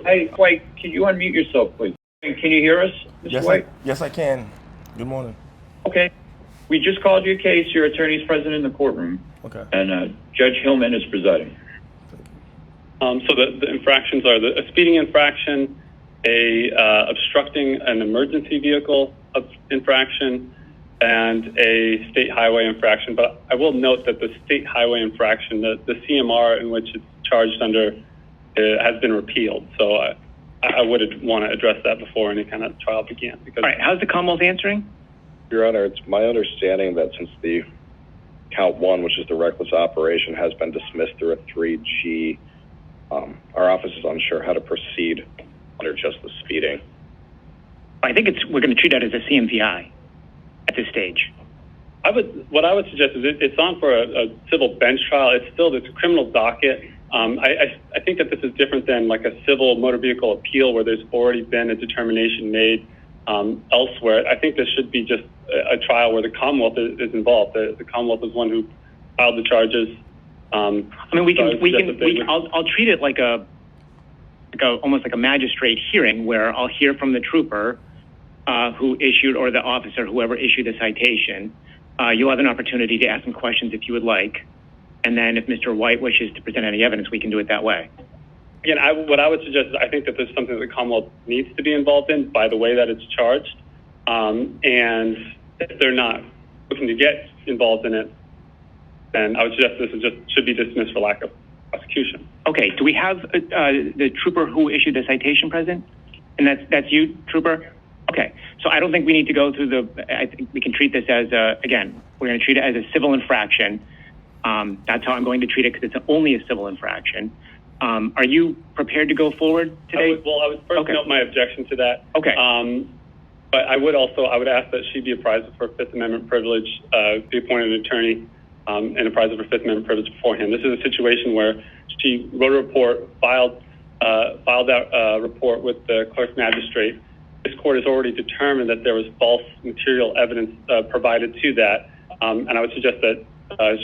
Hey, White, can you unmute yourself, please? Can you hear us, Mr. White? Yes, I can. Good morning. Okay. We just called your case. Your attorney's present in the courtroom. Okay. And Judge Hillman is presiding. So the infractions are a speeding infraction, obstructing an emergency vehicle infraction, and a state highway infraction. But I will note that the state highway infraction, the CMR in which it's charged under, has been repealed. So I would want to address that before any kind of trial began. Because all right, how's the Commonwealth answering? Your Honor, it's my understanding that since the count 1, which is the reckless operation, has been dismissed through a 3G, our office is unsure how to proceed under just the speeding. I think we're going to treat that as a CMVI at this stage. What I would suggest is it's on for a civil bench trial. It's a criminal docket. I think that this is different than like a civil motor vehicle appeal where there's already been a determination made elsewhere. I think this should be just a trial where the Commonwealth is involved. The Commonwealth is one who filed the charges. I mean, I'll treat it like almost like a magistrate hearing where I'll hear from the trooper who issued, or the officer, whoever issued the citation. You'll have an opportunity to ask some questions if you would like. And then if Mr. White wishes to present any evidence, we can do it that way. Again, what I would suggest is I think that this is something that the Commonwealth needs to be involved in by the way that it's charged. And if they're not looking to get involved in it, then I would suggest this should be dismissed for lack of prosecution. Okay. Do we have the trooper who issued the citation present? And that's you, trooper? Okay. So I don't think we need to go through I think we can treat this as again, we're going to treat it as a civil infraction. That's how I'm going to treat it because it's only a civil infraction. Are you prepared to go forward today? I would first note my objection to that. Okay. But I would ask that she be apprised of her Fifth Amendment privilege, be appointed an attorney, and apprised of her Fifth Amendment privilege beforehand. This is a situation where she wrote a report, filed that report with the clerk magistrate. This court has already determined that there was false material evidence provided to that, and I would suggest that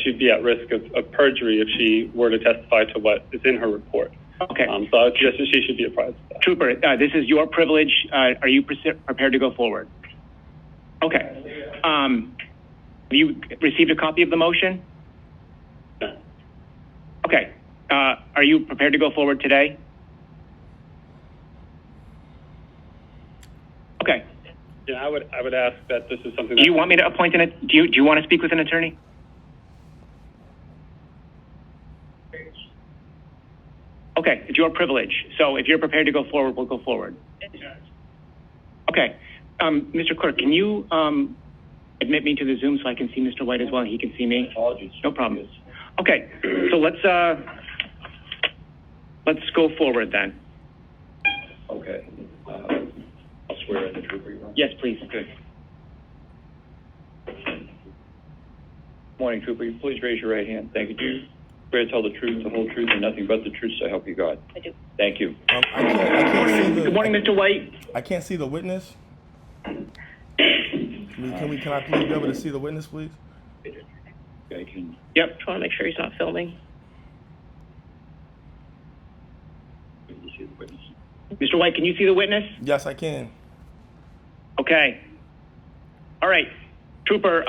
she'd be at risk of perjury if she were to testify to what is in her report. Okay. So I would suggest that she should be apprised of that. Trooper, this is your privilege. Are you prepared to go forward? Okay. Have you received a copy of the motion? No. Okay. Are you prepared to go forward today? Okay. Yeah, I would ask that this is something. Do you want me to appoint do you want to speak with an attorney? Okay, it's your privilege. So if you're prepared to go forward, we'll go forward. Okay. Mr. Clerk, can you admit me to the Zoom so I can see Mr. White as well and he can see me? Apologies. No problem. Okay, so let's go forward then. Okay. I'll swear in the trooper. Yes, please. Good. Morning, trooper. Please raise your right hand. Thank you. Do you swear to tell the truth, the whole truth, and nothing but the truth, so help you God? I do. Thank you. I can't see the. Good morning, Mr. White. I can't see the witness. Can I please be able to see the witness, please? I can. Yep. Just want to make sure he's not filming. See the witness. Mr. White, can you see the witness? Yes, I can. Okay. All right. Trooper,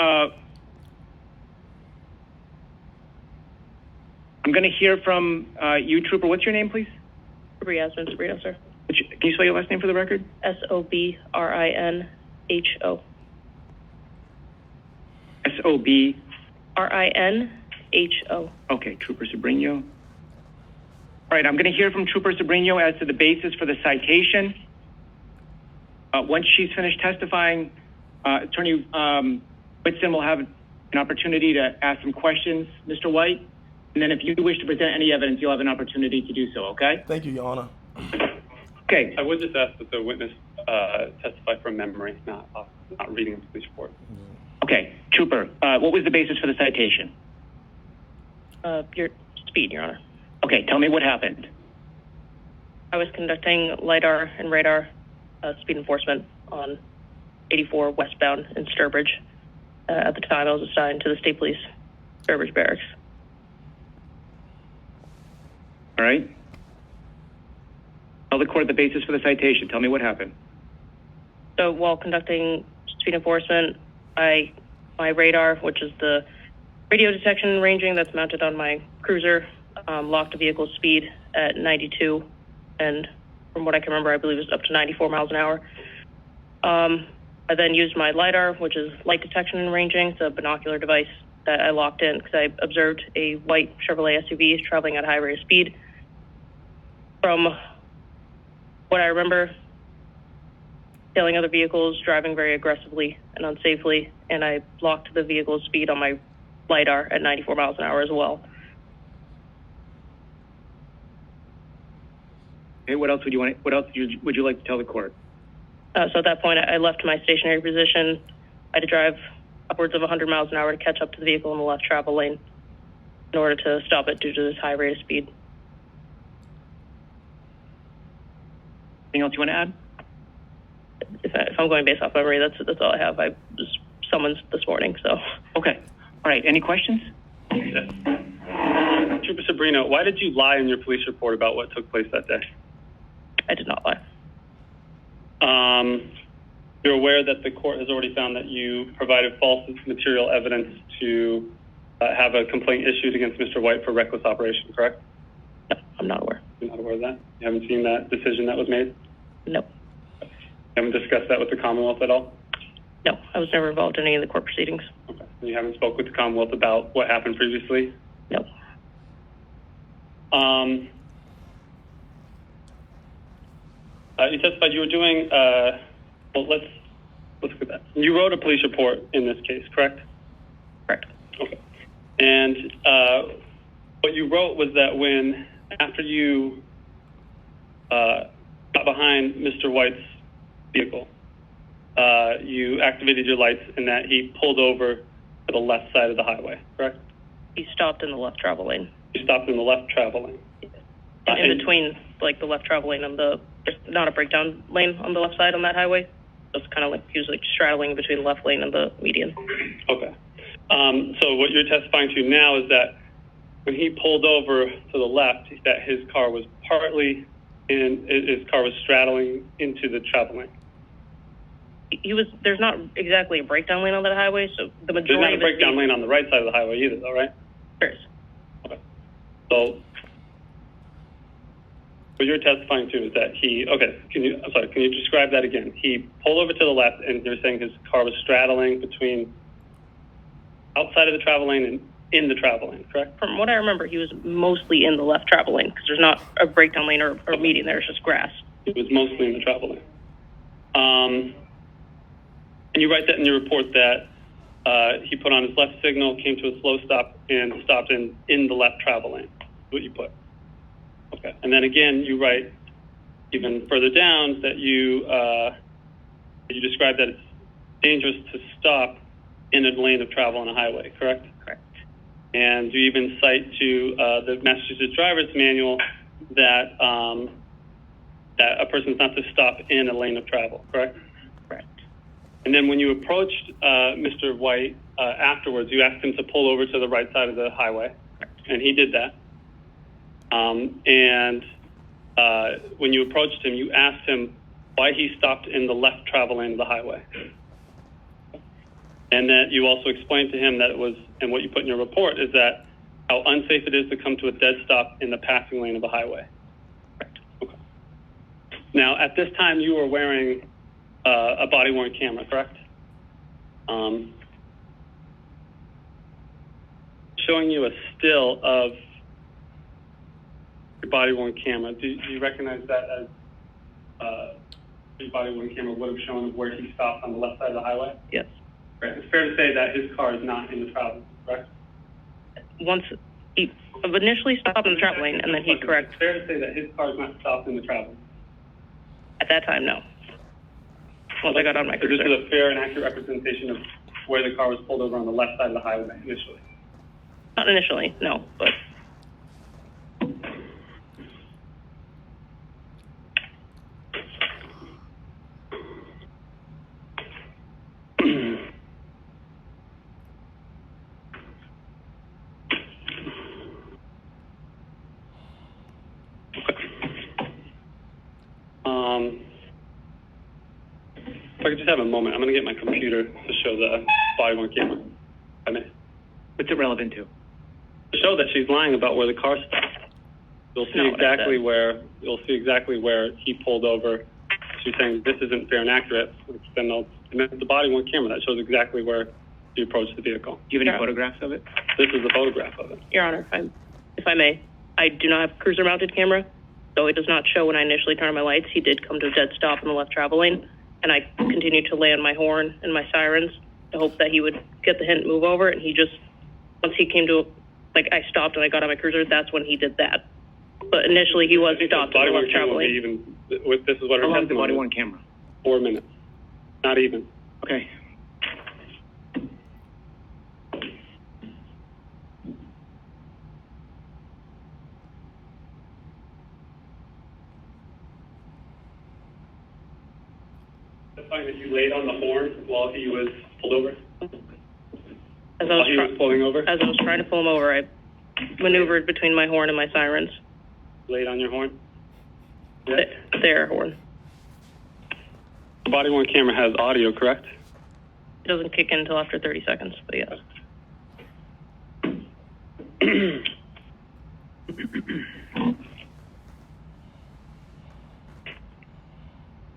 I'm going to hear from you, Trooper. What's your name, please? Trooper Yasmin Sabrino, sir. Can you spell your last name for the record? SOBRINHO. S-O-B. RINHO. Okay, Trooper Sabrino. All right, I'm going to hear from Trooper Sabrino as to the basis for the citation. Once she's finished testifying, Attorney Whitson will have an opportunity to ask some questions, Mr. White. And then if you wish to present any evidence, you'll have an opportunity to do so, okay? Thank you, Your Honor. Okay. I would just ask that the witness testify from memory, not reading a police report. Okay, Trooper, what was the basis for the citation? Your speed, Your Honor. Okay, tell me what happened. I was conducting LiDAR and radar speed enforcement on 84 westbound in Sturbridge. At the time, I was assigned to the State Police Sturbridge Barracks. All right. Tell the court the basis for the citation. Tell me what happened. So while conducting speed enforcement, my radar, which is the radio detection and ranging that's mounted on my cruiser, locked the vehicle's speed at 92, and from what I can remember, I believe it was up to 94 miles an hour. I then used my LiDAR, which is light detection and ranging. It's a binocular device that I locked in because I observed a white Chevrolet SUV traveling at a high rate of speed. From what I remember, tailing other vehicles, driving very aggressively and unsafely, and I locked the vehicle's speed on my LiDAR at 94 miles an hour as well. Okay, what else would you want? What else would you like to tell the court? So at that point, I left my stationary position. I had to drive upwards of 100 miles an hour to catch up to the vehicle in the left travel lane in order to stop it due to this high rate of speed. Anything else you want to add? If I'm going based off memory, that's all I have. I was summoned this morning, so. Okay. All right. Any questions? Trooper Sabrino, why did you lie in your police report about what took place that day? I did not lie. You're aware that the court has already found that you provided false material evidence to have a complaint issued against Mr. White for reckless operation, correct? No, I'm not aware. You're not aware of that? You haven't seen that decision that was made? No. You haven't discussed that with the Commonwealth at all? No, I was never involved in any of the court proceedings. Okay. And you haven't spoke with the Commonwealth about what happened previously? No. You testified you were doing, well, let's look at that. You wrote a police report in this case, correct? Correct. Okay. And what you wrote was that after you got behind Mr. White's vehicle, you activated your lights and that he pulled over to the left side of the highway, correct? He stopped in the left travel lane. You stopped in the left travel lane. In between, like, the left travel lane and there's not a breakdown lane on the left side on that highway. So it's kind of like he was like straddling between the left lane and the median. Okay. So what you're testifying to now is that when he pulled over to the left, that his car was straddling into the travel lane. There's not exactly a breakdown lane on that highway, so the majority There's not a of breakdown lane on the right side of the highway either, though, right? There is. Okay. So what you're testifying to is that can you describe that again? He pulled over to the left, and you're saying his car was straddling between outside of the travel lane and in the travel lane, correct? From what I remember, he was mostly in the left travel lane because there's not a breakdown lane or median there. It's just grass. It was mostly in the travel lane. And you write that in your report that he put on his left signal, came to a slow stop, and stopped in the left travel lane. That's what you put. Okay. And then again, you write even further down that you describe that it's dangerous to stop in a lane of travel on a highway, correct? Correct. And you even cite to the Massachusetts Driver's Manual that a person's not to stop in a lane of travel, correct? Correct. And then when you approached Mr. White afterwards, you asked him to pull over to the right side of the highway, and he did that. When you approached him, you asked him why he stopped in the left travel lane of the highway. And that you also explained to him that it was, and what you put in your report is that how unsafe it is to come to a dead stop in the passing lane of the highway. Correct. Okay. Now, at this time, you were wearing a body-worn camera, correct? Showing you a still of your body-worn camera. Do you recognize that as your body-worn camera would have shown where he stopped on the left side of the highway? Yes. Right. It's fair to say that his car is not in the travel lane, correct? Once he initially stopped in the travel lane, and then he correct. It's fair to say that his car is not stopped in the travel lane. At that time, no. Once I got on my So this cruiser. is a fair and accurate representation of where the car was pulled over on the left side of the highway initially. Not initially, no, but. If I could just have a moment, I'm going to get my computer to show the body-worn camera. I mean, What's it relevant to? to show that she's lying about where the car stopped. You'll see Not what I exactly said. where he pulled over. She's saying this isn't fair and accurate. Then I'll submit the body-worn camera that shows exactly where she approached the vehicle. Do you have any Yeah. photographs of it? This is a photograph of it. Your Honor, if I may, I do not have a cruiser-mounted camera, so it does not show when I initially turned on my lights. He did come to a dead stop in the left travel lane, and I continued to lay on my horn and my sirens to hope that he would get the hint, move over, and he just, once he came to, like, I stopped and I got on my cruiser, that's when he did that. But initially, he was I think stopped the in the body-worn left camera travel will be lane. even. This is what her How long is the testimony body-worn is. camera? 4 minutes. Not even. Okay. Testifying that you laid on the horn while he was pulled over? As While he was pulling over? As I was trying to pull him over, I maneuvered between my horn and my sirens. Laid on your horn? Their horn. The body-worn camera has audio, correct? It doesn't kick in until after 30 seconds, but yes.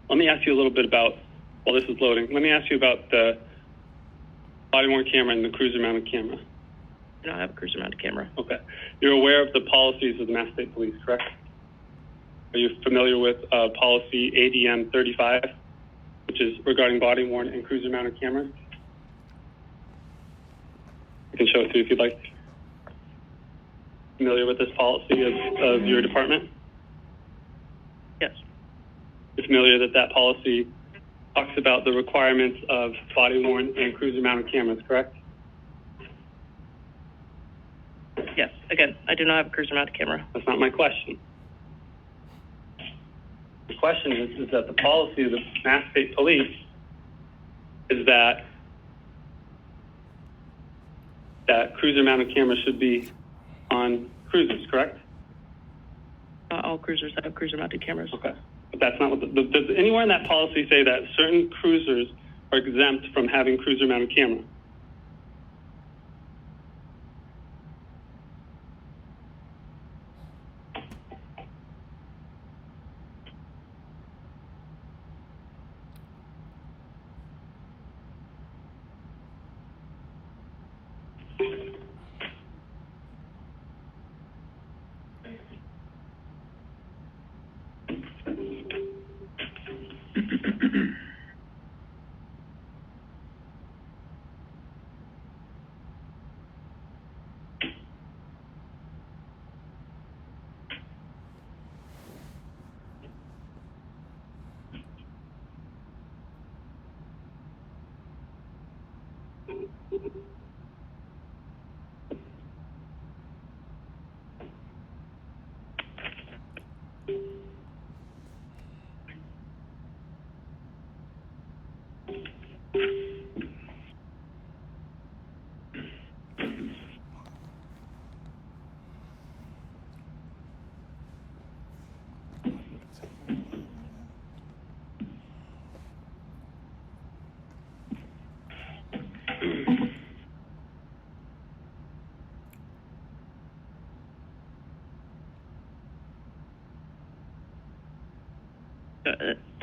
Let me ask you a little bit about, while this is loading, let me ask you about the body-worn camera and the cruiser-mounted camera. I do not have a cruiser-mounted camera. Okay. You're aware of the policies of the Mass State Police, correct? Are you familiar with policy ADM 35, which is regarding body-worn and cruiser-mounted cameras? I can show it to you if you'd like. Familiar with this policy of your department? Yes. You're familiar that that policy talks about the requirements of body-worn and cruiser-mounted cameras, correct? Yes. Again, I do not have a cruiser-mounted camera. That's not my question. The question is that the policy of the Mass State Police is that cruiser-mounted cameras should be on cruisers, correct? Not all cruisers have cruiser-mounted cameras. Okay. But that's not what does anywhere in that policy say that certain cruisers are exempt from having cruiser-mounted camera?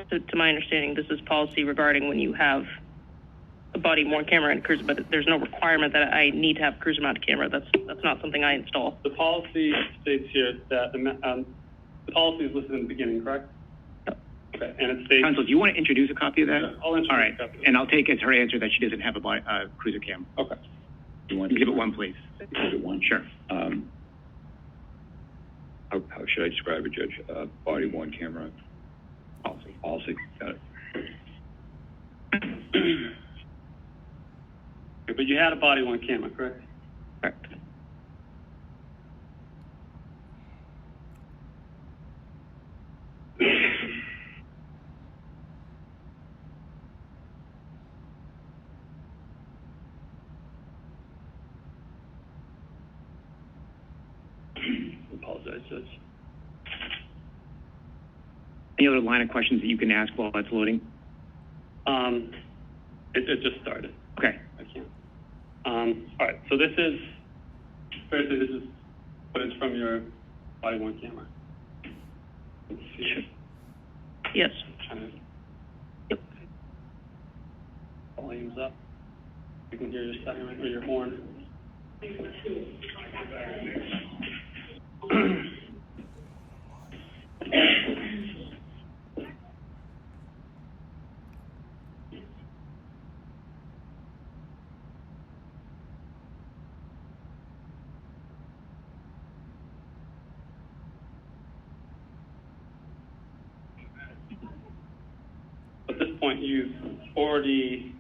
To my understanding, this is policy regarding when you have a body-worn camera and cruiser, but there's no requirement that I need to have a cruiser-mounted camera. That's not something I install. The policy states here that the policy is listed in the beginning, correct? Yep. Okay, and it states... Counsel, do you want to introduce a copy of that? Yeah, I'll introduce All right. a copy. And I'll take as her answer that she doesn't have a cruiser cam. Okay. You want Exhibit 1, please. Exhibit 1? Sure. How should I describe it, Judge? Body-worn camera? Policy. Policy, got it. Okay, but you had a body-worn camera, correct? Correct. Apologize, Judge. Any other line of questions that you can ask while it's loading? It just started. Okay. I can't. All right, so this is footage from your body worn camera. Let's see. Yes. Yep. Volume's up. You can hear your siren or your horn. At this point, you've already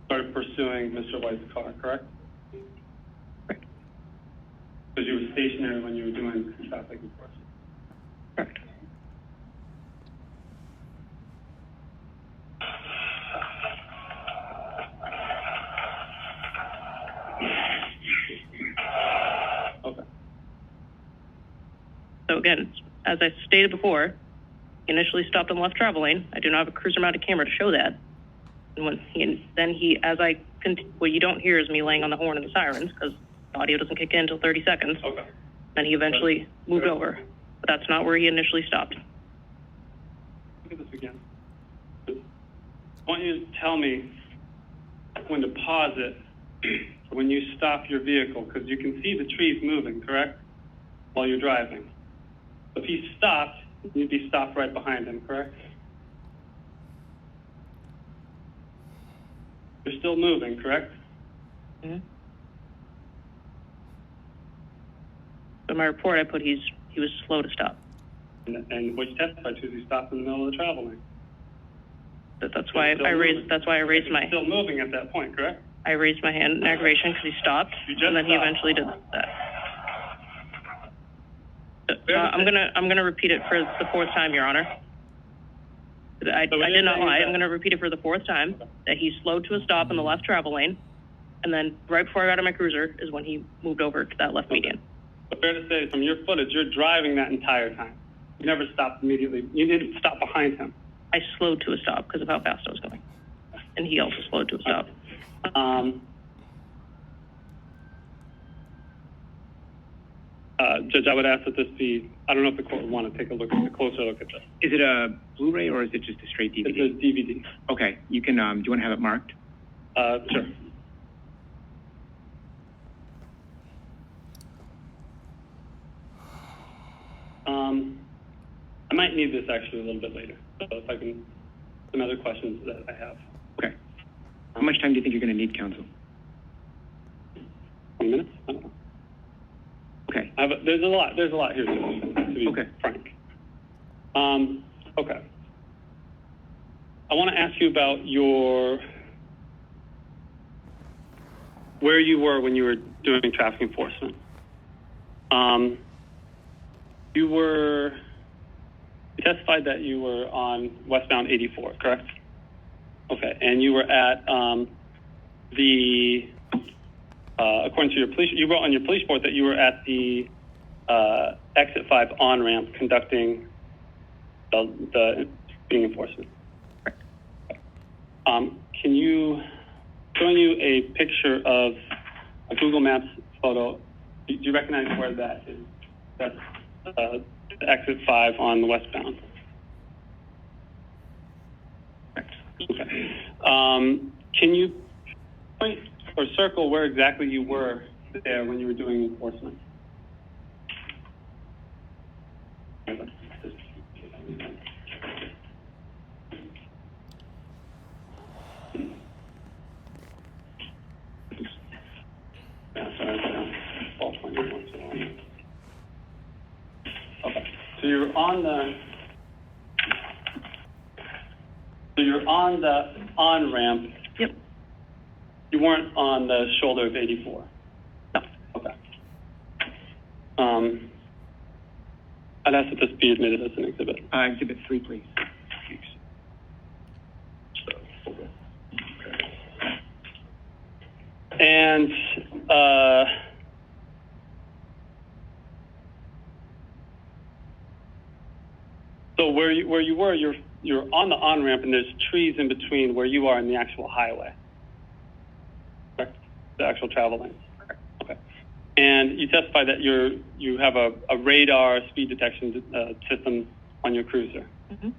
started pursuing Mr. White's car, correct? Correct. Because you were stationary when you were doing traffic enforcement. Correct. Okay. So again, as I stated before, he initially stopped on the left travel lane. I do not have a cruiser mounted camera to show that. And when what you don't hear is me laying on the horn and the sirens because the audio doesn't kick in until 30 seconds. Okay. Then he eventually moved over. But that's not where he initially stopped. Look at this again. I want you to tell me when to pause it when you stop your vehicle, because you can see the trees moving, correct? While you're driving. If he stopped, you'd be stopped right behind him, correct? You're still moving, correct? Mm-hmm. So in my report, I put he was slow to stop. And what you testified to is he stopped in the middle of the travel lane. That's why I raised my. Still moving at that point, correct? I raised my hand in aggravation because he stopped, and then he eventually did that. I'm gonna repeat it for the fourth time, Your Honor. I did not lie. I'm gonna repeat it for the fourth time that he slowed to a stop in the left travel lane, and then right before I got in my cruiser is when he moved over to that left median. But fair to say, from your footage, you're driving that entire time. You never stopped immediately. You didn't stop behind him. I slowed to a stop because of how fast I was going, and he also slowed to a stop. Judge, I would ask that this be, I don't know if the court would want to take a closer look at this. Is it a Blu-ray or is it just a straight DVD? It's a DVD. Okay, you can, do you want to have it marked? Sure. I might need this actually a little bit later. So if I can, some other questions that I have. Okay. How much time do you think you're going to need, counsel? 20 minutes? I don't know. Okay. There's a lot here to be okay. frank. Okay. I want to ask you about where you were when you were doing traffic enforcement. You testified that you were on westbound 84, correct? Okay, and you were at according to your police, you wrote on your police report that you were at the exit 5 on ramp conducting the speeding enforcement. Can you, showing you a picture of a Google Maps photo, do you recognize where that is? That's exit 5 on the westbound. Okay. Can you point or circle where exactly you were there when you were doing enforcement? Okay, so you're on the on-ramp. Yep. You weren't on the shoulder of 84? No. Okay. I'd ask that this be admitted as an exhibit. Exhibit 3, please. And so So where you were, you're on the on-ramp, and there's trees in between where you are and the actual highway. Correct? The actual travel lanes. Okay. And you testified that you have a radar speed detection system on your cruiser. Mm-hmm.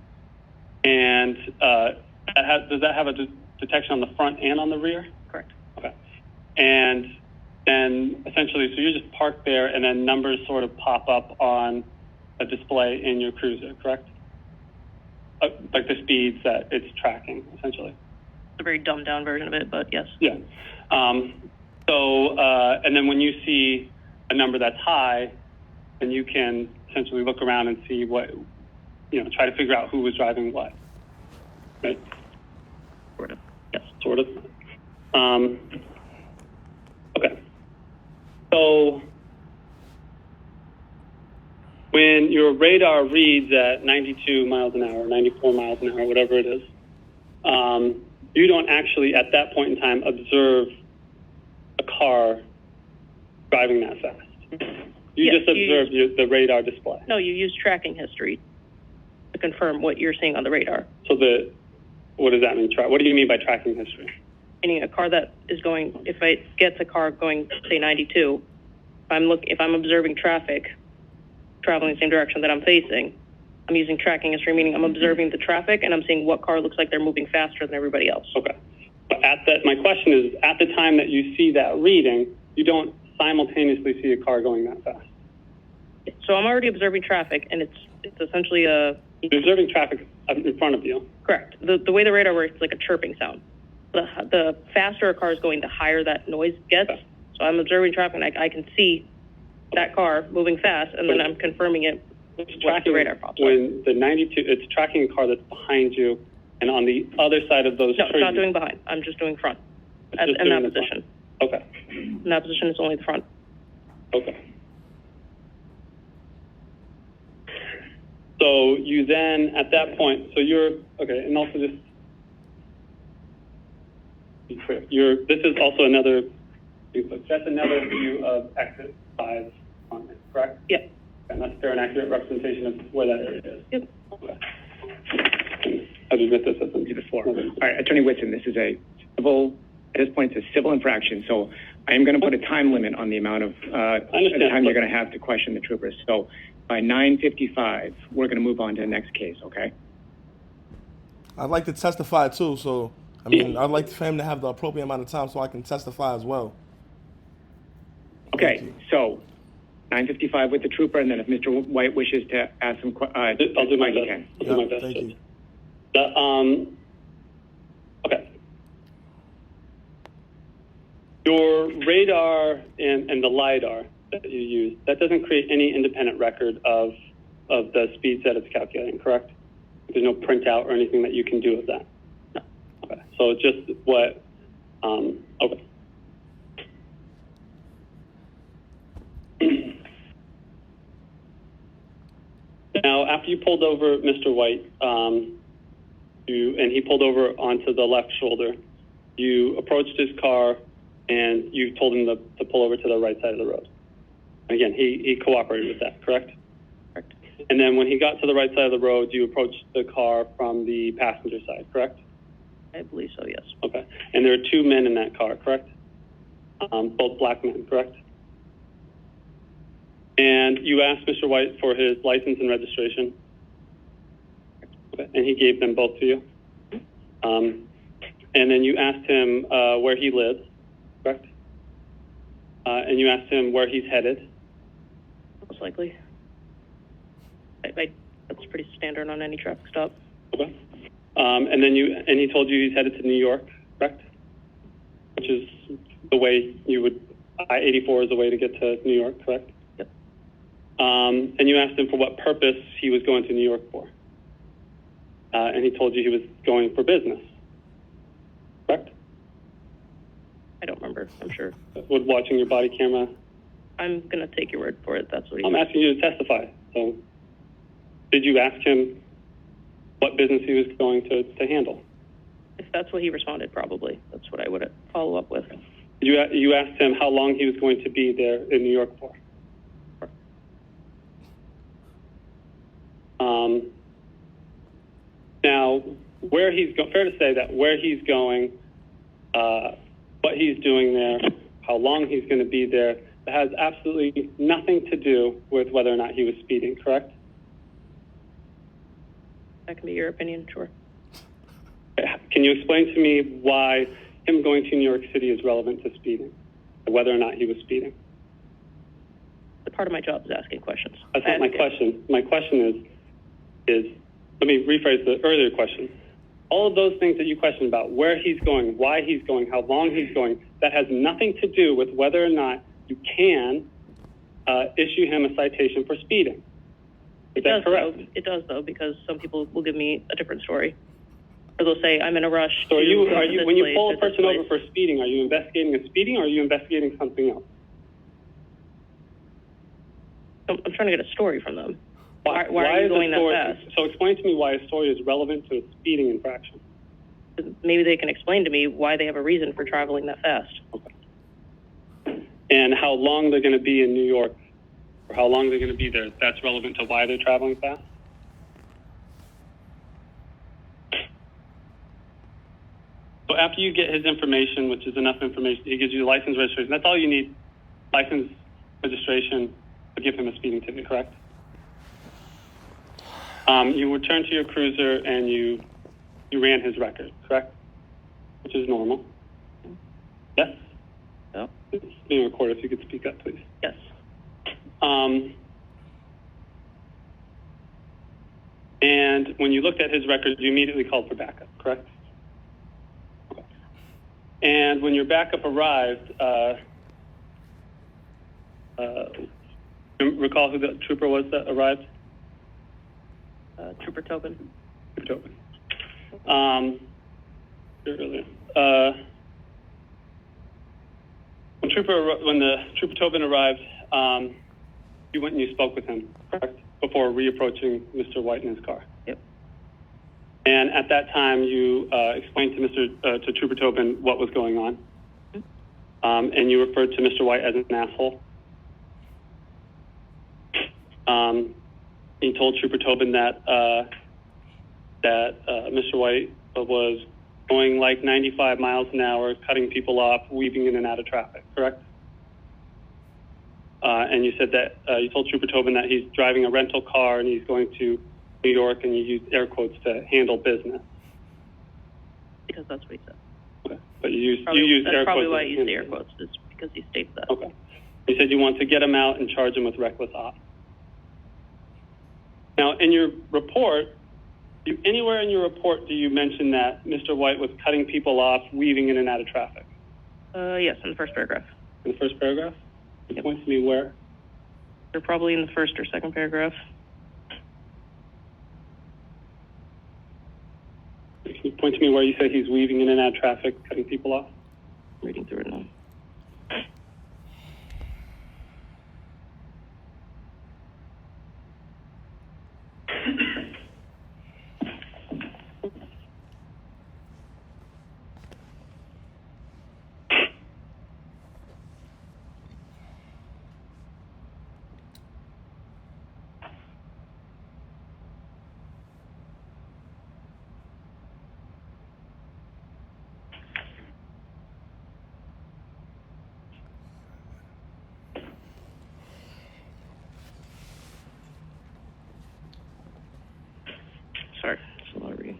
And does that have a detection on the front and on the rear? Correct. Okay. And then essentially, so you're just parked there, and then numbers sort of pop up on a display in your cruiser, correct? Like the speeds that it's tracking, essentially. It's a very dumbed down version of it, but yes. Yeah. And then when you see a number that's high, then you can essentially look around and see what, try to figure out who was driving what. Right? Sort of. Yes. Sort of. Okay. So when your radar reads at 92 miles an hour, 94 miles an hour, whatever it is, you don't actually, at that point in time, observe a car driving that fast. You just observe the radar display. No, you use tracking history to confirm what you're seeing on the radar. So what does that mean? What do you mean by tracking history? Meaning a car that is going, if it gets a car going, say 92, if I'm observing traffic traveling the same direction that I'm facing, I'm using tracking history, meaning I'm observing the traffic and I'm seeing what car looks like they're moving faster than everybody else. Okay. But my question is, at the time that you see that reading, you don't simultaneously see a car going that fast. So I'm already observing traffic, and it's essentially You're observing traffic in front of you. Correct. The way the radar works, it's like a chirping sound. The faster a car is going, the higher that noise gets. Okay. So I'm observing traffic, and I can see that car moving fast, and then I'm confirming it with the radar pops up. When the 92, it's tracking a car that's behind you, and on the other side of those trees. No, it's not doing behind. I'm just doing front. In that position. Okay. In that position, it's only the front. Okay. So you then, at that point, okay, and also just be clear, this is also another, that's another view of exit 5 on it, correct? Yep. And that's fair and accurate representation of where that area is? Yep. Okay. I'll just admit this as the floor. All right, Attorney Whitson, this is at this point, it's a civil infraction, so I am going to put a time limit on the amount of time you're going to have to question the troopers. So by 9:55, we're going to move on to the next case, okay? I'd like to testify too, so I'd like for him to have the appropriate amount of time so I can testify as well. Okay, so 9:55 with the trooper, and then if Mr. White wishes to ask some questions, I'll do my best. can. I'll do my best. Thank you. Okay. Your radar and the LiDAR that you use, that doesn't create any independent record of the speeds that it's calculating, correct? There's no printout or anything that you can do with that? No. Okay, so just what, okay. Now, after you pulled over Mr. White, and he pulled over onto the left shoulder, you approached his car and you told him to pull over to the right side of the road. Again, he cooperated with that, correct? Correct. And then when he got to the right side of the road, you approached the car from the passenger side, correct? I believe so, yes. Okay. And there are 2 men in that car, correct? Both black men, correct? And you asked Mr. White for his license and registration. Okay. And he gave them both to you. And then you asked him where he lives, correct? And you asked him where he's headed. Most likely. That's pretty standard on any traffic stop. Okay. And he told you he's headed to New York, correct? Which is the way you would, I-84 is the way to get to New York, correct? Yep. And you asked him for what purpose he was going to New York for. And he told you he was going for business, correct? I don't remember, I'm sure. With watching your body camera? I'm going to take your word for it. That's what he I'm asking you to testify. So did you ask him what business he was going to handle? If that's what he responded, probably. That's what I would follow up with. You asked him how long he was going to be there in New York for? where he's going, fair to say that where he's going, what he's doing there, how long he's going to be there, that has absolutely nothing to do with whether or not he was speeding, correct? That can be your opinion, sure. Can you explain to me why him going to New York City is relevant to speeding, whether or not he was speeding? The part of my job is asking questions. That's not my question. My question is, let me rephrase the earlier question. All of those things that you questioned about, where he's going, why he's going, how long he's going, that has nothing to do with whether or not you can issue him a citation for speeding. Is that correct? It does, though, because some people will give me a different story. Or they'll say, I'm in a rush. So when you pull a person over for speeding, are you investigating a speeding or are you investigating something else? I'm trying to get a story from them. Why are you going that fast? So explain to me why a story is relevant to a speeding infraction. Maybe they can explain to me why they have a reason for traveling that fast. Okay. And how long they're going to be in New York, or how long they're going to be there, that's relevant to why they're traveling fast? So after you get his information, which is enough information, he gives you license registration. That's all you need, license registration, to give him a speeding ticket, correct? You returned to your cruiser and you ran his record, correct? Which is normal. Yes? No. It's being recorded, if you could speak up, please. Yes. And when you looked at his record, you immediately called for backup, correct? Okay. And when your backup arrived, recall who the trooper was that arrived? Trooper Tobin. Trooper Tobin. Earlier. When the Trooper Tobin arrived, you went and you spoke with him, correct? Before reapproaching Mr. White in his car. Yep. And at that time, you explained to Trooper Tobin what was going on, and you referred to Mr. White as an asshole. You told Trooper Tobin that Mr. White was going like 95 miles an hour, cutting people off, weaving in and out of traffic, correct? And you said that you told Trooper Tobin that he's driving a rental car and he's going to New York, and you used air quotes to handle business. Because that's what he said. Okay. But you used air quotes. That's probably why I used the air quotes. quotes, is because he states that. Okay. You said you want to get him out and charge him with reckless off. Now, in your report, anywhere in your report do you mention that Mr. White was cutting people off, weaving in and out of traffic? Yes, in the first paragraph. In the first paragraph? Can you point to me where? They're probably in the first or second paragraph. Can you point to me where you say he's weaving in and out of traffic, cutting people off? I'm reading through it now. Sorry, it's a lot of reading.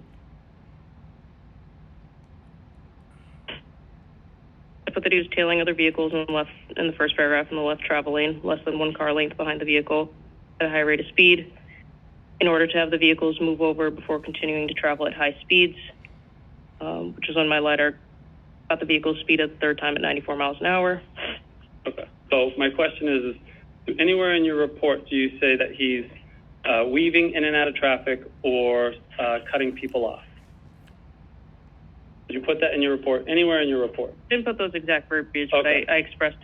I put that he was tailing other vehicles in the first paragraph in the left travel lane, less than one car length behind the vehicle at a high rate of speed, in order to have the vehicles move over before continuing to travel at high speeds, which is on my LiDAR. Got the vehicle speed at the third time at 94 miles an hour. Okay. So my question is anywhere in your report do you say that he's weaving in and out of traffic or cutting people off? Did you put that in your report? Anywhere in your report? Didn't put those exact verbiage, Okay. but I expressed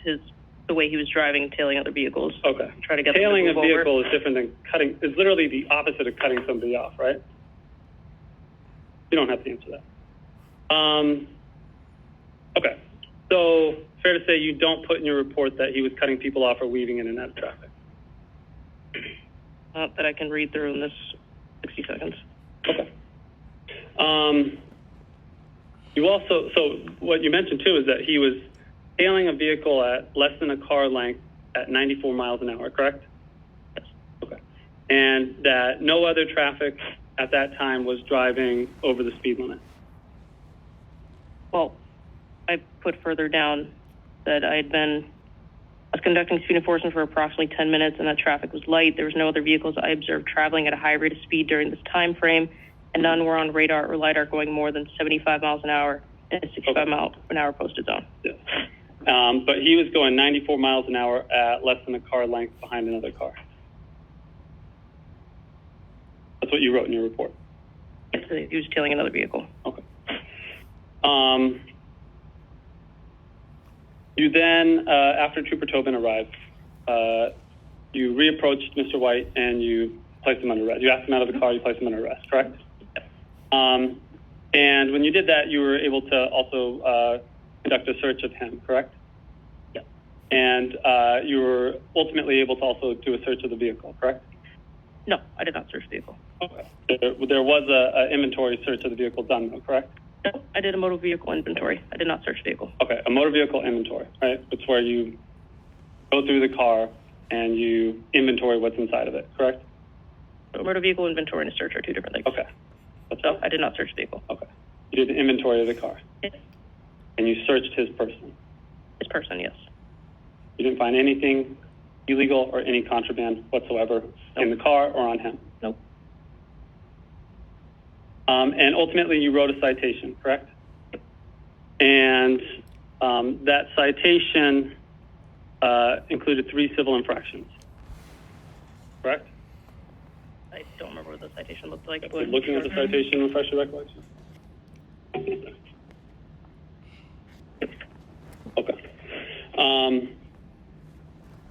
the way he was driving, tailing other vehicles. Okay. Try to get Tailing them to a move vehicle over. is different than cutting. It's literally the opposite of cutting somebody off, right? You don't have to answer that. Okay. So fair to say you don't put in your report that he was cutting people off or weaving in and out of traffic. Not that I can read through in this 60 seconds. Okay. You also, so what you mentioned too is that he was hailing a vehicle at less than a car length at 94 miles an hour, correct? Yes. Okay. And that no other traffic at that time was driving over the speed limit. Well, I put further down that I was conducting speed enforcement for approximately 10 minutes and that traffic was light. There was no other vehicles I observed traveling at a high rate of speed during this time frame, and none were on radar or LiDAR going more than 75 miles an hour in a 65 mile an hour posted zone. Yeah. But he was going 94 miles an hour at less than a car length behind another car. That's what you wrote in your report. Yes, he was tailing another vehicle. Okay. You then, after Trooper Tobin arrived, you reapproached Mr. White and you placed him under arrest. You asked him out of the car, you placed him under arrest, correct? Yes. And when you did that, you were able to also conduct a search of him, correct? Yes. And you were ultimately able to also do a search of the vehicle, correct? No, I did not search the vehicle. Okay. There was an inventory search of the vehicle done, though, correct? No, I did a motor vehicle inventory. I did not search the vehicle. Okay, a motor vehicle inventory, right? It's where you go through the car and you inventory what's inside of it, correct? So a motor vehicle inventory and a search are two different things. Okay. So I did not search the vehicle. Okay. You did an inventory of the car. Yes. And you searched his person. This person, yes. You didn't find anything illegal or any contraband whatsoever in the car or on him. Nope. And ultimately, you wrote a citation, correct? And that citation included 3 civil infractions, correct? I don't remember what the citation looked like. But looking at the citation, refresh your recollection. Okay.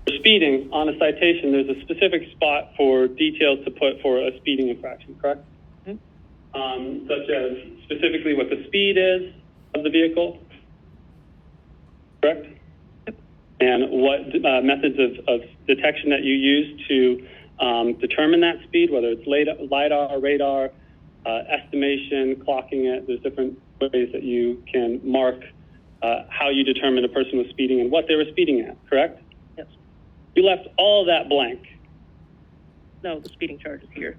For speeding, on a citation, there's a specific spot for details to put for a speeding infraction, correct? Mm-hmm. Such as specifically what the speed is of the vehicle, correct? Yep. And what methods of detection that you use to determine that speed, whether it's LiDAR, radar, estimation, clocking it. There's different ways that you can mark how you determine a person was speeding and what they were speeding at, correct? Yes. You left all of that blank. No, the speeding charge is here.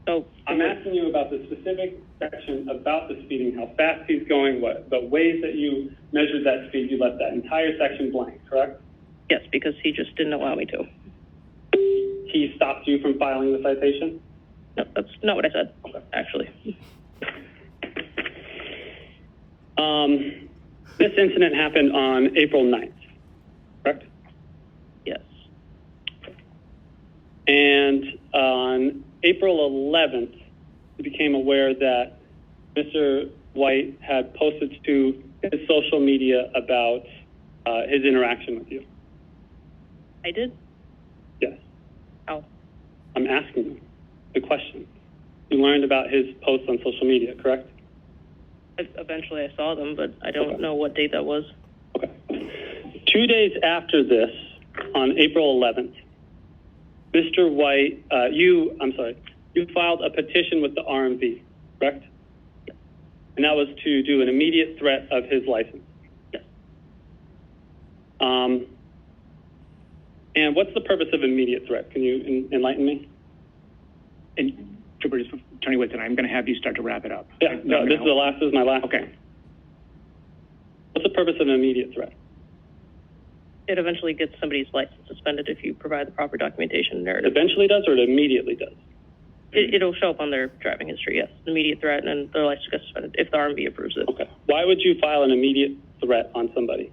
I'm asking you about the specific section about the speeding, how fast he's going, what the ways that you measured that speed. You left that entire section blank, correct? Yes, because he just didn't allow me to. He stopped you from filing the citation? No, that's not what I said, actually. This incident happened on April 9th, correct? Yes. And on April 11th, you became aware that Mr. White had posted to his social media about his interaction with you. I did? Yes. How? I'm asking you the question. You learned about his posts on social media, correct? Eventually I saw them, but I don't know what date that was. Okay. 2 days after this, on April 11th, Mr. White, you filed a petition with the RMV, correct? Yes. And that was to do an immediate threat of his license. Yes. And what's the purpose of immediate threat? Can you enlighten me? And Trooper, Attorney Whitson, I'm going to have you start to wrap it up. Yeah, no, this is my last. Okay. What's the purpose of an immediate threat? It eventually gets somebody's license suspended if you provide the proper documentation and narrative. Eventually does, or it immediately does? It'll show up on their driving history, yes. Immediate threat, and their license gets suspended if the RMV approves it. Okay. Why would you file an immediate threat on somebody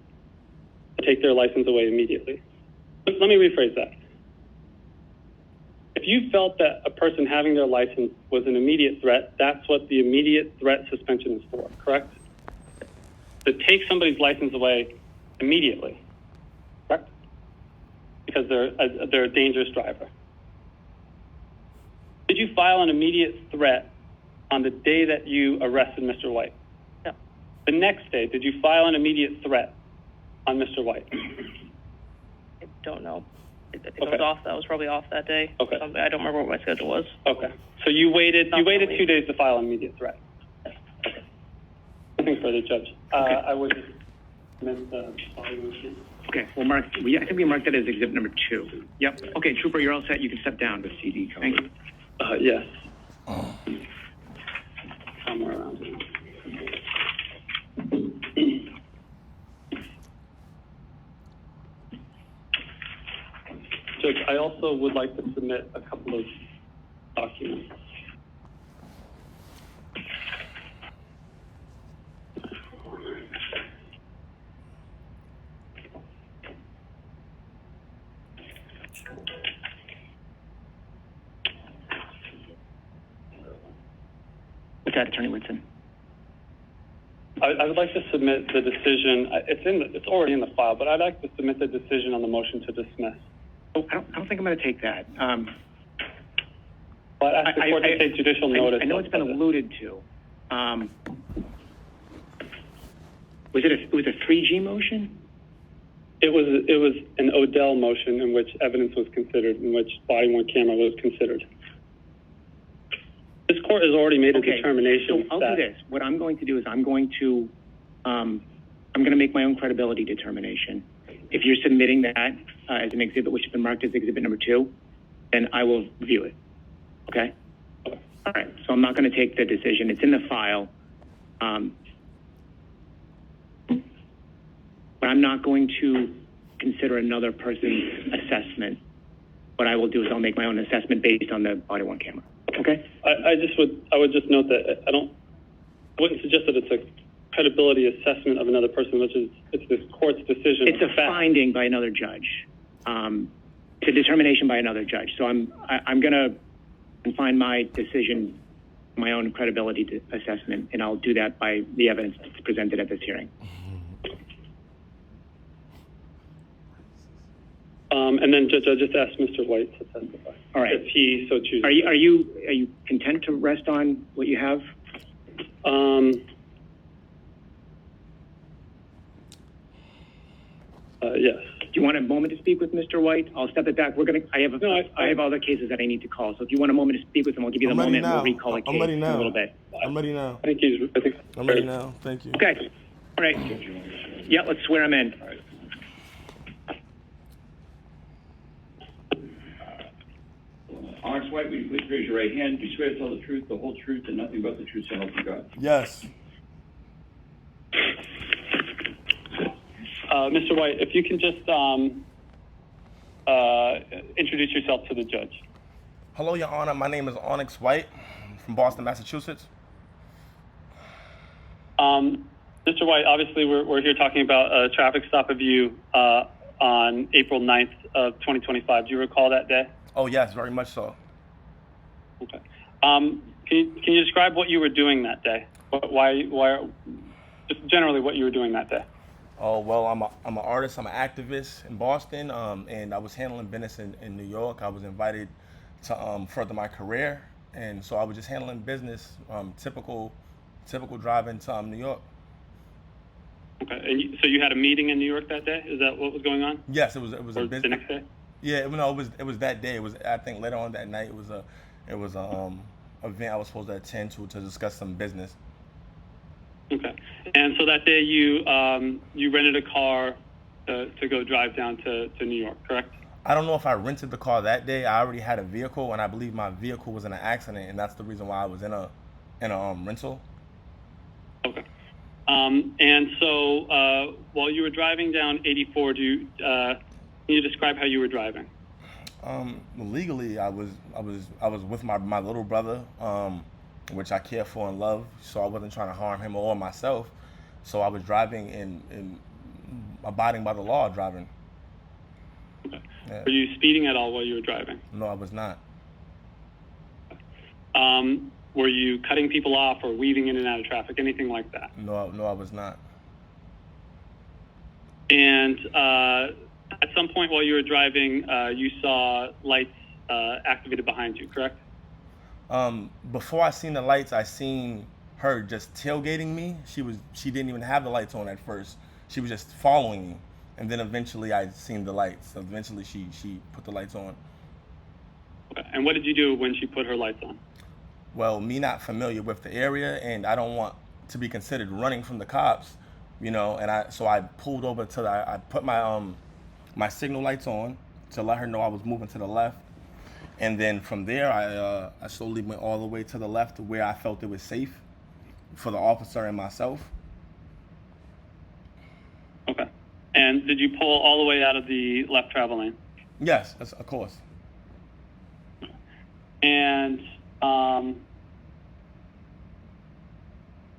to take their license away immediately? Let me rephrase that. If you felt that a person having their license was an immediate threat, that's what the immediate threat suspension is for, correct? To take somebody's license away immediately, correct? Because they're a dangerous driver. Did you file an immediate threat on the day that you arrested Mr. White? No. The next day, did you file an immediate threat on Mr. White? I don't know. I think I was off. That was probably off that day. Okay. I don't remember what my schedule was. Okay. So you waited Not 2 days to file an immediate threat. Okay. Nothing further, Judge. I would just amend the following motion. Okay, we'll mark, I think we marked that as exhibit number 2. Yep. Okay, Trooper, you're all set. You can step down. The CD code. Thank you. Yes. Somewhere around here. Judge, I also would like to submit a couple of documents. What's that, Attorney Whitson? I would like to submit the decision. It's already in the file, but I'd like to submit the decision on the motion to dismiss. Oh, I don't think I'm going to take that. But I asked the court to take judicial notice. I know it's been alluded to. Was it a 3G motion? It was an Odell motion in which evidence was considered, in which body-worn camera was considered. This court has already made a determination. So I'll do this. What I'm going to do is I'm going to make my own credibility determination. If you're submitting that as an exhibit, which has been marked as exhibit number 2, then I will view it. Okay? All right. So I'm not going to take the decision. It's in the file. But I'm not going to consider another person's assessment. What I will do is I'll make my own assessment based on the body-worn camera. Okay? I would just note that I wouldn't suggest that it's a credibility assessment of another person, which is it's this court's decision. It's a finding by another judge. It's a determination by another judge. So I'm going to confine my decision, my own credibility assessment, and I'll do that by the evidence that's presented at this hearing. And then, Judge, I just asked Mr. White to testify. All right. If he so chooses. Are you content to rest on what you have? Yes. Do you want a moment to speak with Mr. White? I'll step it back. I have other cases that I need to call. So if you want a moment to speak with him, I'll give you the moment. We'll recall a case in a little bit. I'm ready now. I'm ready now. Thank you. Okay. All right. Yeah, let's swear him in. All right. Onyx White, will you please raise your right hand? Do you swear to tell the truth, the whole truth, and nothing but the truth, so help you God? Yes. Mr. White, if you can just introduce yourself to the judge. Hello, Your Honor. My name is Onyx White. I'm from Boston, Massachusetts. Mr. White, obviously we're here talking about a traffic stop of you on April 9th of 2025. Do you recall that day? Oh, yes, very much so. Okay. Can you describe what you were doing that day? Why, just generally what you were doing that day? Oh, well, I'm an artist. I'm an activist in Boston, and I was handling business in New York. I was invited to further my career, and so I was just handling business, typical driving to New York. Okay, and so you had a meeting in New York that day? Is that what was going on? Yes, it was a business. The next day? Yeah, no, it was that day. It was, I think, later on that night. It was a event I was supposed to attend to discuss some business. Okay, and so that day you rented a car to go drive down to New York, correct? I don't know if I rented the car that day. I already had a vehicle, and I believe my vehicle was in an accident, and that's the reason why I was in a rental. Okay. And so while you were driving down 84, can you describe how you were driving? Legally, I was with my little brother, which I care for and love, so I wasn't trying to harm him or myself. So I was driving and abiding by the law of driving. Okay. Yeah. Were you speeding at all while you were driving? No, I was not. Were you cutting people off or weaving in and out of traffic, anything like that? No, I was not. And at some point while you were driving, you saw lights activated behind you, correct? Before I seen the lights, I seen her just tailgating me. She didn't even have the lights on at first. She was just following me. and then eventually I seen the lights. Eventually she put the lights on. Okay. And what did you do when she put her lights on? Well, me not familiar with the area, and I don't want to be considered running from the cops, and I pulled over to I put my my signal lights on to let her know I was moving to the left, and then from there I slowly went all the way to the left to where I felt it was safe for the officer and myself. Okay. And did you pull all the way out of the left travel lane? Yes, of course. And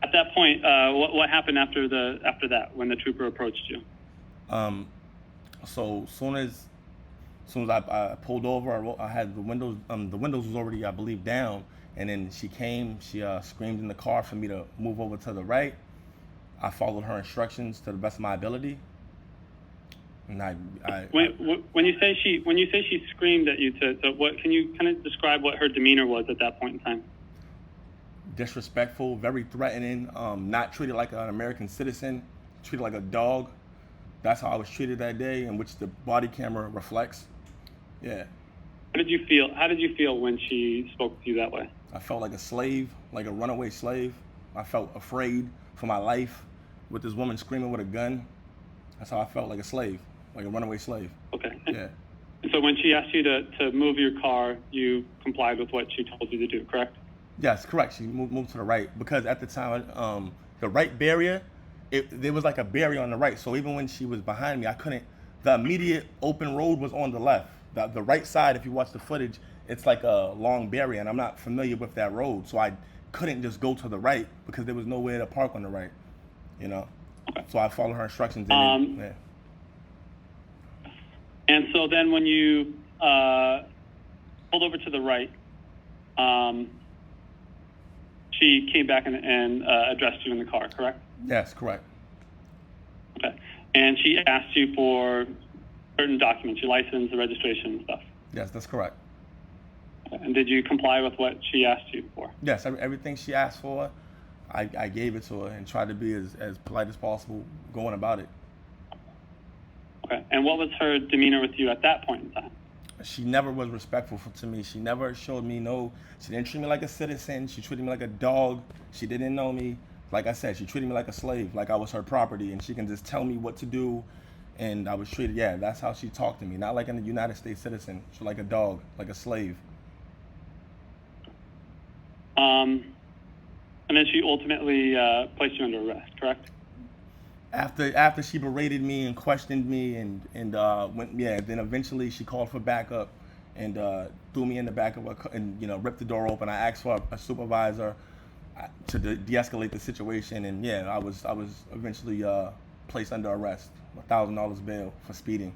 at that point, what happened after that when the trooper approached you? So soon as I pulled over, I had the windows was already, I believe, down, and then she came. She screamed in the car for me to move over to the right. I followed her instructions to the best of my ability. And when you say she screamed at you, to what, can you kind of describe what her demeanor was at that point in time? Disrespectful, very threatening, not treated like an American citizen, treated like a dog. That's how I was treated that day, in which the body camera reflects. Yeah. How did you feel when she spoke to you that way? I felt like a slave, like a runaway slave. I felt afraid for my life with this woman screaming with a gun. That's how I felt, like a slave, like a runaway slave. Okay. Yeah. So when she asked you to move your car, you complied with what she told you to do, correct? Yes, correct. She moved to the right because at the time, the right barrier, there was like a barrier on the right. So even when she was behind me, I couldn't. The immediate open road was on the left. The right side, if you watch the footage, it's like a long barrier, and I'm not familiar with that road, so I couldn't just go to the right because there was nowhere to park on the right. Okay. So I followed her instructions. And so then when you pulled over to the right, she came back and addressed you in the car, correct? Yes, correct. Okay. And she asked you for certain documents, your license, the registration and stuff. Yes, that's correct. Okay. And did you comply with what she asked you for? Yes, everything she asked for, I gave it to her and tried to be as polite as possible going about it. Okay. And what was her demeanor with you at that point in time? She never was respectful to me. She never showed me she didn't treat me like a citizen. She treated me like a dog. She didn't know me. Like I said, she treated me like a slave, like I was her property, and she can just tell me what to do. And I was treated, that's how she talked to me. Not like a United States citizen. She like a dog, like a slave. And then she ultimately placed you under arrest, correct? After she berated me and questioned me and then eventually she called for backup and threw me in the back of her and ripped the door open. I asked for a supervisor to de-escalate the situation, and I was eventually placed under arrest, $1,000 bail for speeding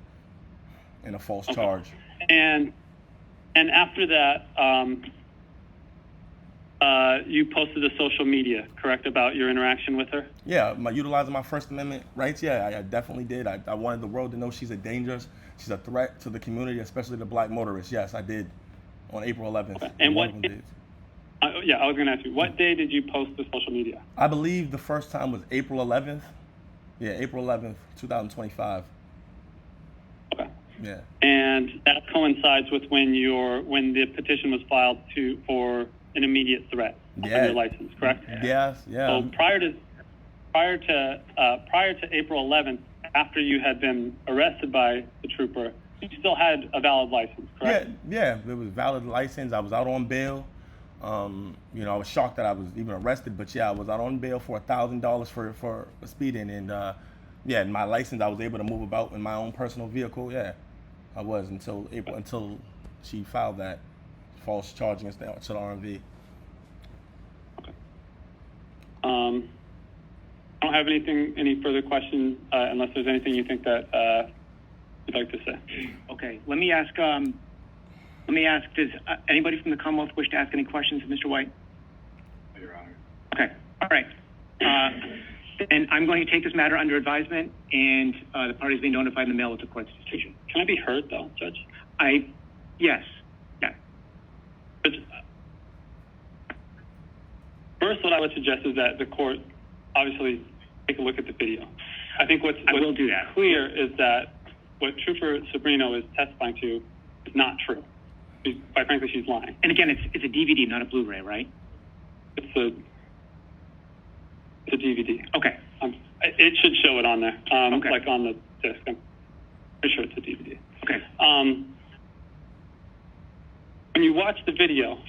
and a false charge. And after that, you posted to social media, correct, about your interaction with her? Yeah, utilizing my First Amendment rights. Yeah, I definitely did. I wanted the world to know she's she's a threat to the community, especially the black motorists. Yes, I did on April 11th. Okay. And what? I was going to ask you, what day did you post to social media? I believe the first time was April 11th. Yeah, April 11th, 2025. Okay. Yeah. And that coincides with when the petition was filed for an immediate threat on your license, correct? Yes. Yeah. So prior to April 11th, after you had been arrested by the trooper, you still had a valid license, correct? Yeah. It was a valid license. I was out on bail. I was shocked that I was even arrested, but I was out on bail for $1,000 for speeding, and my license, I was able to move about in my own personal vehicle. Yeah, I was until she filed that false charge against the RMV. Okay. I don't have any further questions unless there's anything you think that you'd like to say. Okay, let me ask, does anybody from the Commonwealth wish to ask any questions of Mr. White? Your Honor. Okay, all right. And I'm going to take this matter under advisement, and the parties being notified in the mail with the court's decision. Can I be heard, though, Judge? Yes. Yeah. First, what I would suggest is that the court obviously take a look at the video. I think what's will do that. clear is that what Trooper Sobrino is testifying to is not true. Quite frankly, she's lying. And again, it's a DVD, not a Blu-ray, right? It's a DVD. Okay. It should show it on there, Okay. like on the disc. I'm pretty sure it's a DVD. Okay. When you watch the video,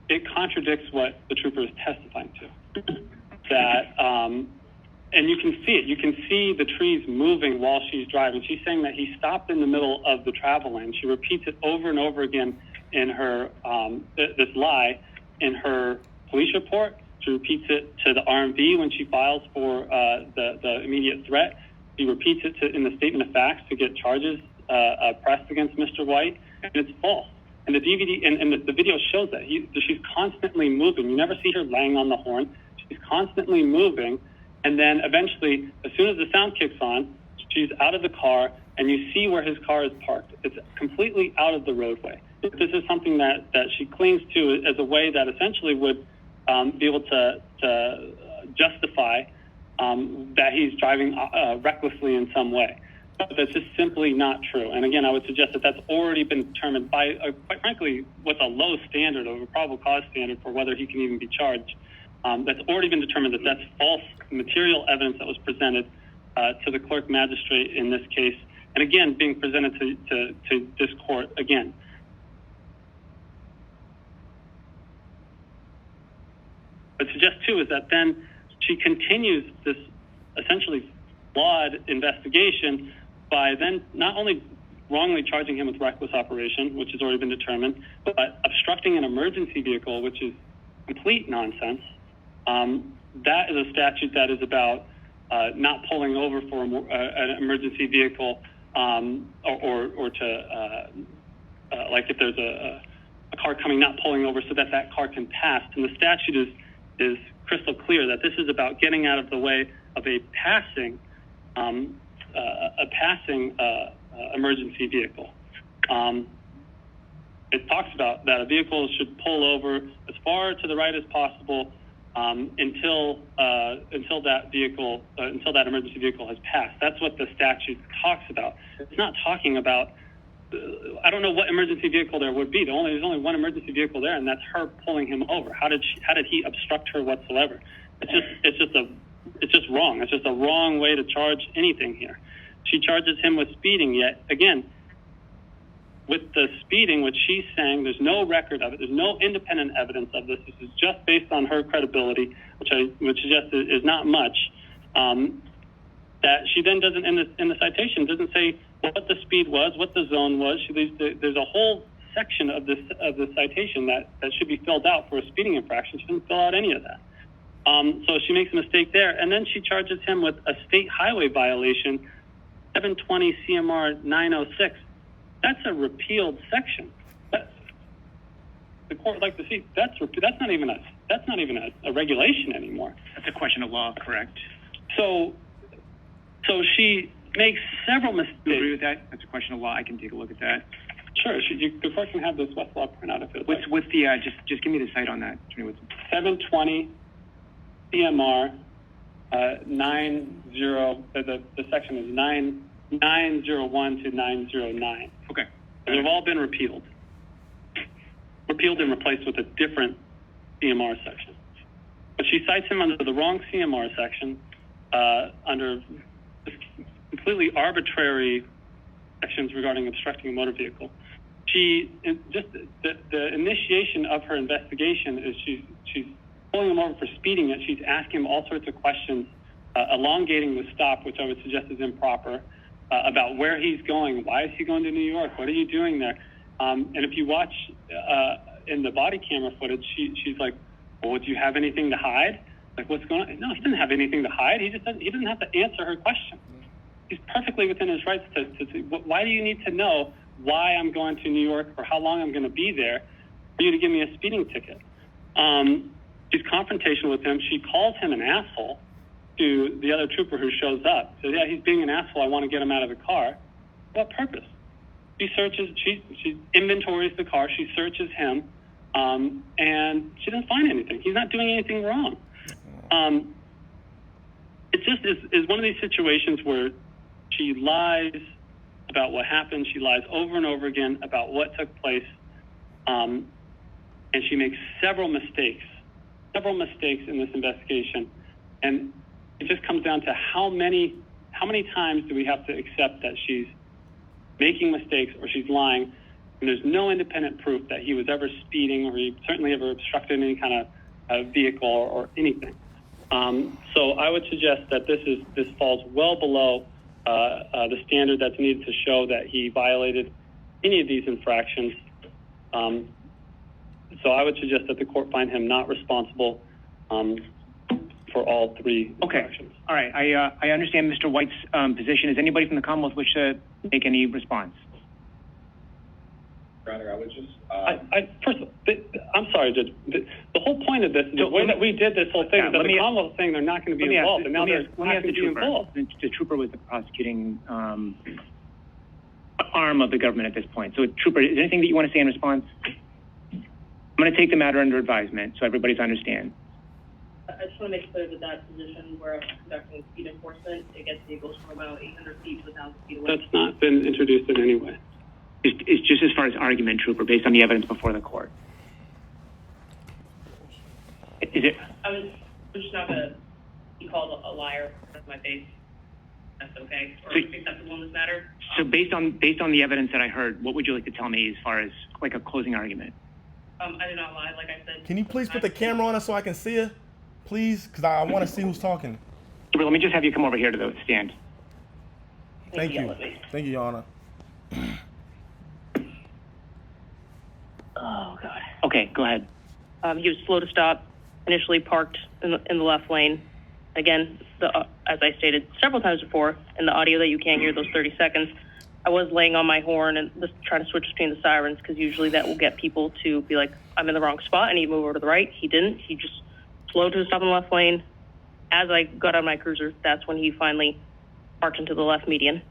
it contradicts what the trooper is testifying to. And you can see it. You can see the trees moving while she's driving. She's saying that he stopped in the middle of the travel lane. She repeats it over and over again in her this lie in her police report. She repeats it to the RMV when she files for the immediate threat. She repeats it in the statement of facts to get charges pressed against Mr. White, and it's false. And the DVD and the video shows that she's constantly moving. You never see her laying on the horn. She's constantly moving, and then eventually, as soon as the sound kicks on, she's out of the car, and you see where his car is parked. It's completely out of the roadway. This is something that she clings to as a way that essentially would be able to justify that he's driving recklessly in some way. But that's just simply not true. And again, I would suggest that that's already been determined by, quite frankly, what's a low standard of a probable cause standard for whether he can even be charged. That's already been determined that that's false material evidence that was presented to the clerk magistrate in this case. And again, being presented to this court again. But suggest too is that then she continues this essentially flawed investigation by then not only wrongly charging him with reckless operation, which has already been determined, but obstructing an emergency vehicle, which is complete nonsense. That is a statute that is about not pulling over for an emergency vehicle, or to like if there's a car coming, not pulling over so that car can pass. And the statute is crystal clear that this is about getting out of the way of a passing emergency vehicle. It talks about that a vehicle should pull over as far to the right as possible until that emergency vehicle has passed. That's what the statute talks about. It's not talking about. I don't know what emergency vehicle there would be. There's only one emergency vehicle there, and that's her pulling him over. How did he obstruct her whatsoever? It's just wrong. It's just a wrong way to charge anything here. She charges him with speeding, yet again, with the speeding, which she's saying there's no record of it, there's no independent evidence of this. This is just based on her credibility, which suggests is not much. That she then doesn't in the citation doesn't say what the speed was, what the zone was. There's a whole section of the citation that should be filled out for a speeding infraction. She didn't fill out any of that. So she makes a mistake there, and then she charges him with a state highway violation, 720 CMR 906. That's a repealed section. The court would like to see that's not even a regulation anymore. That's a question of law, correct? So she makes several mistakes. Do you agree with that? That's a question of law. I can take a look at that. Sure. The court can have this Westlaw printout if it. What's the just give me the site on that. 720 CMR 90. The section is 901 to 909. Okay. They've all been repealed and replaced with a different CMR section. But she cites him under the wrong CMR section, under completely arbitrary sections regarding obstructing a motor vehicle. She just the initiation of her investigation is she's pulling him over for speeding. It. She's asking him all sorts of questions, elongating the stop, which I would suggest is improper. About where he's going, why is he going to New York? What are you doing there? And if you watch in the body camera footage, she's like, "Well, do you have anything to hide? Like, what's going on?" No, he doesn't have anything to hide. He doesn't have to answer her question. He's perfectly within his rights to why do you need to know why I'm going to New York or how long I'm going to be there for you to give me a speeding ticket? She's confrontational with him. She calls him an asshole to the other trooper who shows up. So yeah, he's being an asshole. I want to get him out of the car. What purpose? She inventories the car. She searches him, and she doesn't find anything. He's not doing anything wrong. it just is one of these situations where she lies about what happened. She lies over and over again about what took place. And she makes several mistakes in this investigation. And it just comes down to how many times do we have to accept that she's making mistakes or she's lying, and there's no independent proof that he was ever speeding or he certainly ever obstructed any kind of vehicle or anything. So I would suggest that this falls well below the standard that's needed to show that he violated any of these infractions. So I would suggest that the court find him not responsible for all three infractions. All right. I understand Mr. White's position. Does anybody from the Commonwealth wish to make any response? Your Honor, I would just. First of all, I'm sorry, Judge. The whole point of this, the way that we did this whole thing, is that the Commonwealth is saying they're not going to be involved, and now they're not going to be involved. The trooper was the prosecuting arm of the government at this point. So, Trooper, is there anything that you want to say in response? I'm going to take the matter under advisement so everybody's understand. I just want to make clear that position where I'm conducting speed enforcement, it gets vehicles from about 800 feet to 1,000 feet away. That's not been introduced in any way. It's just as far as argument, Trooper, based on the evidence before the court. Is it? I'm just not going to be called a liar to my face. That's okay, or acceptable in this matter. So based on the evidence that I heard, what would you like to tell me as far as like a closing argument? I did not lie, like I said. Can you please put the camera on us so I can see her? Please, because I want to see who's talking. Trooper, let me just have you come over here to the stand. Thank you. Thank you, Your Honor. Oh, God. Okay, go ahead. He was slow to stop, initially parked in the left lane. Again, as I stated several times before, in the audio that you can't hear, those 30 seconds, I was laying on my horn and just trying to switch between the sirens because usually that will get people to be like, I'm in the wrong spot. I need to move over to the right. He didn't. He just slowed to a stop in the left lane. As I got out of my cruiser, that's when he finally parked into the left median.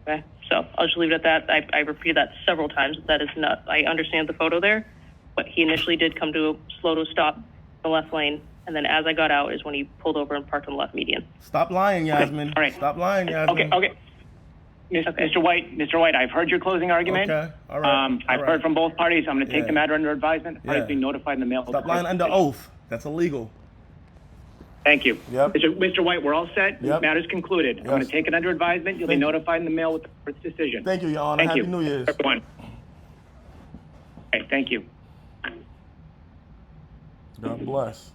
Okay, so I'll just leave it at that. I repeated that several times. That is not, I understand the photo there, but he initially did come to a slow to a stop in the left lane. And then as I got out is when he pulled over and parked in the left median. Stop lying, Yasmin. All right. Stop lying, Yasmin. Okay. Mr. White, I've heard your closing argument. Okay, all right. I've heard from both parties. I'm going to take the matter under advisement. The parties being notified in the mail. Stop lying under oath. That's illegal. Thank you. Yep. Mr. White, we're all set. Yep. Matter's concluded. I'm going to take it under advisement. You'll be notified in the mail with the court's decision. Thank you, Your Honor. Thank you. Happy New Year's. Everyone. Okay, thank you. God bless.